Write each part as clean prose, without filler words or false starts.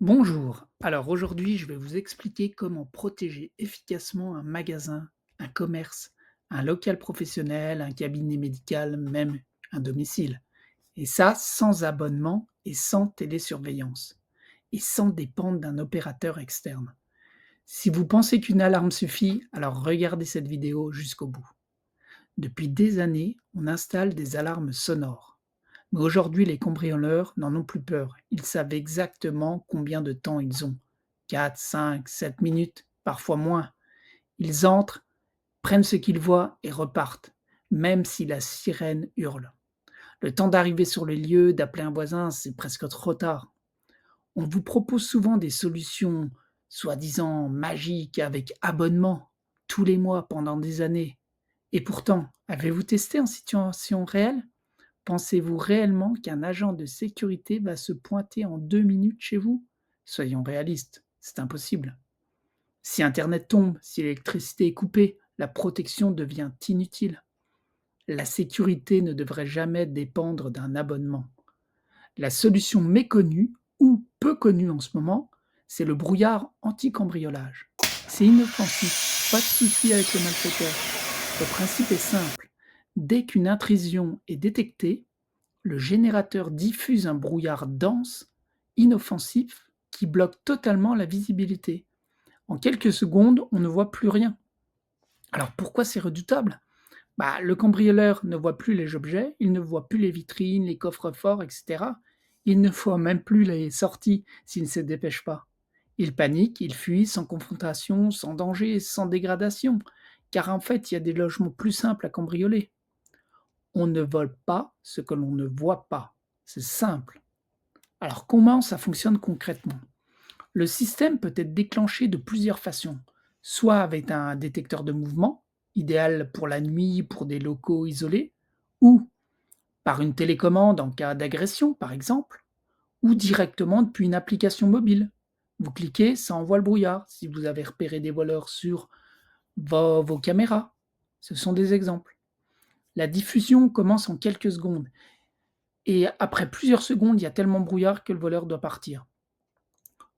Bonjour, alors aujourd'hui je vais vous expliquer comment protéger efficacement un magasin, un commerce, un local professionnel, un cabinet médical, même un domicile. Et ça sans abonnement et sans télésurveillance. Et sans dépendre d'un opérateur externe. Si vous pensez qu'une alarme suffit, alors regardez cette vidéo jusqu'au bout. Depuis des années, on installe des alarmes sonores. Mais aujourd'hui, les cambrioleurs n'en ont plus peur. Ils savent exactement combien de temps ils ont. 4, 5, 7 minutes, parfois moins. Ils entrent, prennent ce qu'ils voient et repartent, même si la sirène hurle. Le temps d'arriver sur les lieux, d'appeler un voisin, c'est presque trop tard. On vous propose souvent des solutions soi-disant magiques avec abonnement tous les mois pendant des années. Et pourtant, avez-vous testé en situation réelle? Pensez-vous réellement qu'un agent de sécurité va se pointer en 2 minutes chez vous? Soyons réalistes, c'est impossible. Si Internet tombe, si l'électricité est coupée, la protection devient inutile. La sécurité ne devrait jamais dépendre d'un abonnement. La solution méconnue ou peu connue en ce moment, c'est le brouillard anti-cambriolage. C'est inoffensif, pas de souci avec le malfaiteur. Le principe est simple. Dès qu'une intrusion est détectée, le générateur diffuse un brouillard dense, inoffensif, qui bloque totalement la visibilité. En quelques secondes, on ne voit plus rien. Alors pourquoi c'est redoutable? Le cambrioleur ne voit plus les objets, il ne voit plus les vitrines, les coffres-forts, etc. Il ne voit même plus les sorties s'il ne se dépêche pas. Il panique, il fuit sans confrontation, sans danger, sans dégradation, car en fait, il y a des logements plus simples à cambrioler. On ne vole pas ce que l'on ne voit pas. C'est simple. Alors comment ça fonctionne concrètement? Le système peut être déclenché de plusieurs façons, soit avec un détecteur de mouvement, idéal pour la nuit, pour des locaux isolés, ou par une télécommande en cas d'agression par exemple, ou directement depuis une application mobile. Vous cliquez, ça envoie le brouillard si vous avez repéré des voleurs sur vos caméras. Ce sont des exemples. La diffusion commence en quelques secondes et après plusieurs secondes, il y a tellement de brouillard que le voleur doit partir.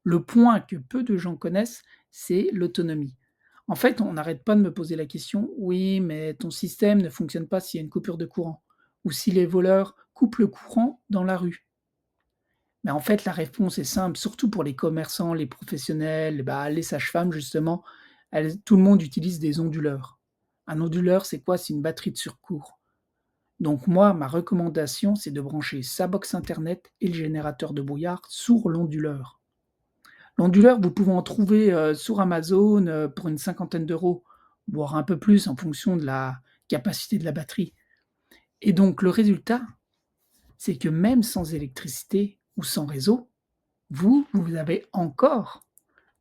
Le point que peu de gens connaissent, c'est l'autonomie. En fait, on n'arrête pas de me poser la question: «Oui, mais ton système ne fonctionne pas s'il y a une coupure de courant ou si les voleurs coupent le courant dans la rue». Mais en fait, la réponse est simple, surtout pour les commerçants, les professionnels, les sages-femmes justement, tout le monde utilise des onduleurs. Un onduleur, c'est quoi? C'est une batterie de secours. Donc moi, ma recommandation, c'est de brancher sa box internet et le générateur de brouillard sur l'onduleur. L'onduleur, vous pouvez en trouver, sur Amazon, pour une cinquantaine d'euros, voire un peu plus en fonction de la capacité de la batterie. Et donc le résultat, c'est que même sans électricité ou sans réseau, vous avez encore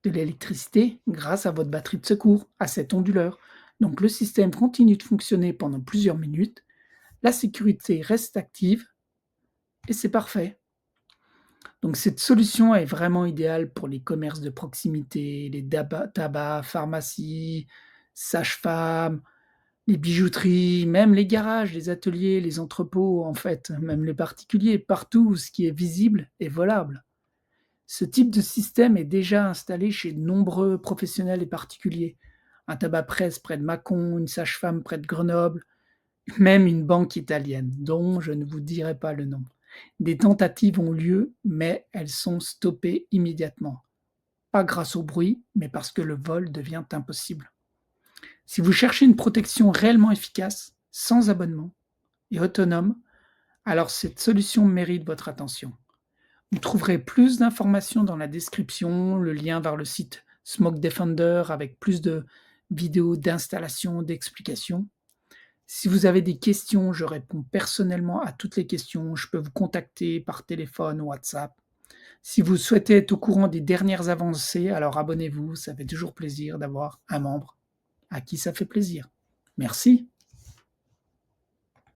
de l'électricité grâce à votre batterie de secours, à cet onduleur. Donc le système continue de fonctionner pendant plusieurs minutes, la sécurité reste active et c'est parfait. Donc cette solution est vraiment idéale pour les commerces de proximité, les tabacs, pharmacies, sages-femmes, les bijouteries, même les garages, les ateliers, les entrepôts en fait, même les particuliers, partout où ce qui est visible est volable. Ce type de système est déjà installé chez de nombreux professionnels et particuliers. Un tabac presse près de Mâcon, une sage-femme près de Grenoble, même une banque italienne, dont je ne vous dirai pas le nom. Des tentatives ont lieu, mais elles sont stoppées immédiatement. Pas grâce au bruit, mais parce que le vol devient impossible. Si vous cherchez une protection réellement efficace, sans abonnement et autonome, alors cette solution mérite votre attention. Vous trouverez plus d'informations dans la description, le lien vers le site Smoke Defender avec plus de vidéos d'installation, d'explications. Si vous avez des questions, je réponds personnellement à toutes les questions. Je peux vous contacter par téléphone ou WhatsApp. Si vous souhaitez être au courant des dernières avancées, alors abonnez-vous. Ça fait toujours plaisir d'avoir un membre à qui ça fait plaisir. Merci.